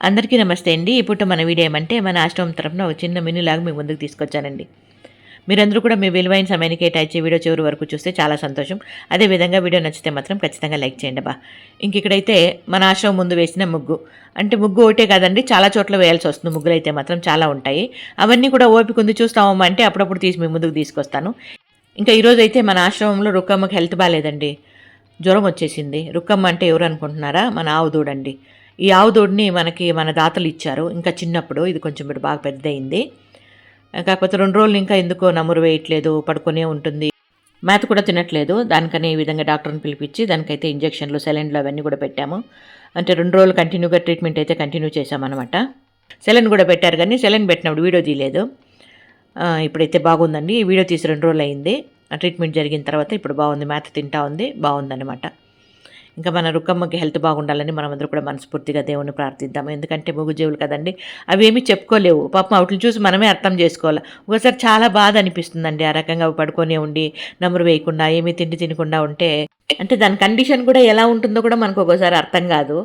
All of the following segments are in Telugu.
అందరికీ నమస్తే అండి. ఇప్పుడు మన వీడియో ఏమంటే మన ఆశ్రమం తరపున ఒక చిన్న మినీ లాగా మీ ముందుకు తీసుకొచ్చానండి. మీరందరూ కూడా మీ విలువైన సమయాన్ని కేటాయించి వీడియో చివరి వరకు చూస్తే చాలా సంతోషం. అదేవిధంగా వీడియో నచ్చితే మాత్రం ఖచ్చితంగా లైక్ చేయండి బా. ఇక్కడైతే మన ఆశ్రమం ముందు వేసిన ముగ్గు, అంటే ముగ్గు ఒకటే కాదండి, చాలా చోట్ల వేయాల్సి వస్తుంది. ముగ్గులు అయితే మాత్రం చాలా ఉంటాయి. అవన్నీ కూడా ఓపిక ఉంది చూస్తామమ్మా అంటే అప్పుడప్పుడు తీసి మీ ముందుకు తీసుకొస్తాను. ఇంకా ఈరోజు అయితే మన ఆశ్రమంలో రుక్కమ్మకి హెల్త్ బాగాలేదండి, జ్వరం వచ్చేసింది. రుక్కమ్మ అంటే ఎవరు అనుకుంటున్నారా? మన ఆవు దూడండి. ఈ ఆవు దూడని మనకి మన దాతలు ఇచ్చారు ఇంకా చిన్నప్పుడు. ఇది కొంచెం ఇప్పుడు బాగా పెద్దయింది. కాకపోతే 2 రోజులు ఇంకా ఎందుకో నమురు వేయట్లేదు, పడుకొనే ఉంటుంది, మేత కూడా తినట్లేదు. దానికని ఈ విధంగా డాక్టర్ని పిలిపించి దానికైతే ఇంజక్షన్లు, సెలైన్లు అవన్నీ కూడా పెట్టాము. అంటే 2 రోజులు కంటిన్యూగా ట్రీట్మెంట్ అయితే కంటిన్యూ చేశామన్నమాట. సెలైన్ కూడా పెట్టారు, కానీ సెలైన్ పెట్టినప్పుడు వీడియో తీయలేదు. ఇప్పుడైతే బాగుందండి. ఈ వీడియో తీసి 2 రోజులు అయింది. ట్రీట్మెంట్ జరిగిన తర్వాత ఇప్పుడు బాగుంది, మేత తింటా ఉంది, బాగుందన్నమాట. ఇంకా మన రుక్కమ్మకి హెల్త్ బాగుండాలని మనమందరూ కూడా మనస్ఫూర్తిగా దేవుణ్ణి ప్రార్థిద్దాము. ఎందుకంటే మూగజీవులు కదండి, అవి ఏమీ చెప్పుకోలేవు. పాపం వాటిని చూసి మనమే అర్థం చేసుకోవాలి. ఒకసారి చాలా బాధ అనిపిస్తుందండి, ఆ రకంగా పడుకొని ఉండి నమురు వేయకుండా ఏమీ తిండి తినకుండా ఉంటే. అంటే దాని కండిషన్ కూడా ఎలా ఉంటుందో కూడా మనకు ఒక్కోసారి అర్థం కాదు.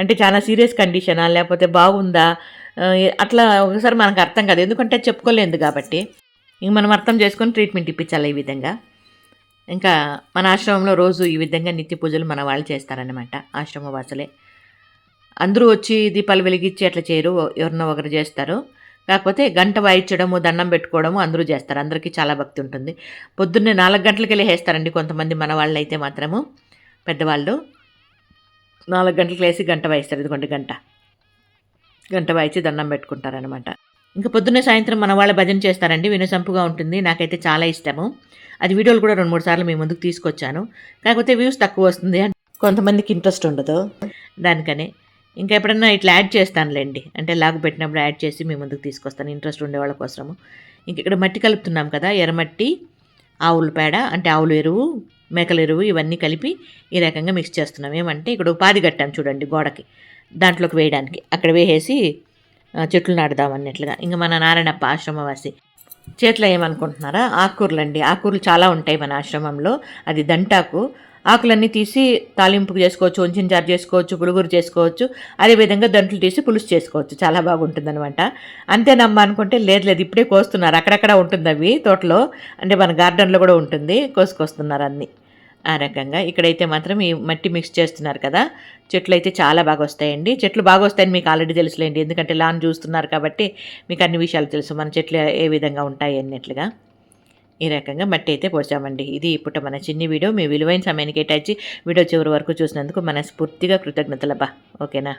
అంటే చాలా సీరియస్ కండిషనా లేకపోతే బాగుందా, అట్లా ఒకసారి మనకు అర్థం కాదు, ఎందుకంటే చెప్పుకోలేదు కాబట్టి. ఇంక మనం అర్థం చేసుకొని ట్రీట్మెంట్ ఇప్పించాలి ఈ విధంగా. ఇంకా మన ఆశ్రమంలో రోజు ఈ విధంగా నిత్య పూజలు మన వాళ్ళు చేస్తారనమాట, ఆశ్రమ వాసులే. అందరూ వచ్చి దీపాలు వెలిగించి అట్లా చేయరు, ఎవరినో ఒకరు చేస్తారు. కాకపోతే గంట వాయించడము, దండం పెట్టుకోవడము అందరూ చేస్తారు. అందరికీ చాలా భక్తి ఉంటుంది. పొద్దున్నే 4 గంటలకి వెళ్ళి వేస్తారండి కొంతమంది మన వాళ్ళు అయితే మాత్రము. పెద్దవాళ్ళు 4 గంటలకు లేసి గంట వాయిస్తారు. ఇదిగోండి గంట వాయించి దండం పెట్టుకుంటారనమాట. ఇంకా పొద్దున్నే సాయంత్రం మన వాళ్ళ భజన చేస్తారండి, వినసంపుగా ఉంటుంది. నాకైతే చాలా ఇష్టము. అది వీడియోలు కూడా 2-3 సార్లు మీ ముందుకు తీసుకొచ్చాను. కాకపోతే వ్యూస్ తక్కువ వస్తుంది, కొంతమందికి ఇంట్రెస్ట్ ఉండదు దానికనే. ఇంకా ఎప్పుడన్నా ఇట్లా యాడ్ చేస్తానులేండి, అంటే లాగు పెట్టినప్పుడు యాడ్ చేసి మీ ముందుకు తీసుకొస్తాను ఇంట్రెస్ట్ ఉండే వాళ్ళ కోసము. ఇంక ఇక్కడ మట్టి కలుపుతున్నాం కదా, ఎర్రమట్టి, ఆవుల పేడ అంటే ఆవుల ఎరువు, మేకల ఎరువు ఇవన్నీ కలిపి ఈ రకంగా మిక్స్ చేస్తున్నాం. ఏమంటే ఇక్కడ ఉపాధి కట్టాం చూడండి గోడకి, దాంట్లోకి వేయడానికి. అక్కడ వేసేసి చెట్లు నాటుదామన్నట్లుగా. ఇంకా మన నారాయణప్ప ఆశ్రమవాసి చేతిలో ఏమనుకుంటున్నారా, ఆకుకూరలండి. ఆకుకూరలు చాలా ఉంటాయి మన ఆశ్రమంలో. అది దంటాకు. ఆకులన్నీ తీసి తాలింపుకు చేసుకోవచ్చు, వంచిన చారు చేసుకోవచ్చు, పులుగురు చేసుకోవచ్చు. అదేవిధంగా దంట్లు తీసి పులుసు చేసుకోవచ్చు, చాలా బాగుంటుంది అనమాట. అంతేనమ్మా అనుకుంటే లేదు, ఇప్పుడే కోస్తున్నారు. అక్కడక్కడ ఉంటుంది అవి తోటలో, అంటే మన గార్డెన్లో కూడా ఉంటుంది, కోసుకొస్తున్నారు అన్నీ. ఆ రకంగా ఇక్కడైతే మాత్రం ఈ మట్టి మిక్స్ చేస్తున్నారు కదా. చెట్లు అయితే చాలా బాగా వస్తాయండి. చెట్లు బాగా వస్తాయని మీకు ఆల్రెడీ తెలుసులేండి, ఎందుకంటే లాన్ చూస్తున్నారు కాబట్టి మీకు అన్ని విషయాలు తెలుసు, మన చెట్లు ఏ విధంగా ఉంటాయి అన్నట్లుగా. ఈ రకంగా మట్టి అయితే పోసామండి. ఇది ఇప్పుడు మన చిన్ని వీడియో. మీ విలువైన సమయాన్ని కేటాయించి వీడియో చివరి వరకు చూసినందుకు మనస్ఫూర్తిగా కృతజ్ఞతలబ్బా. ఓకేనా.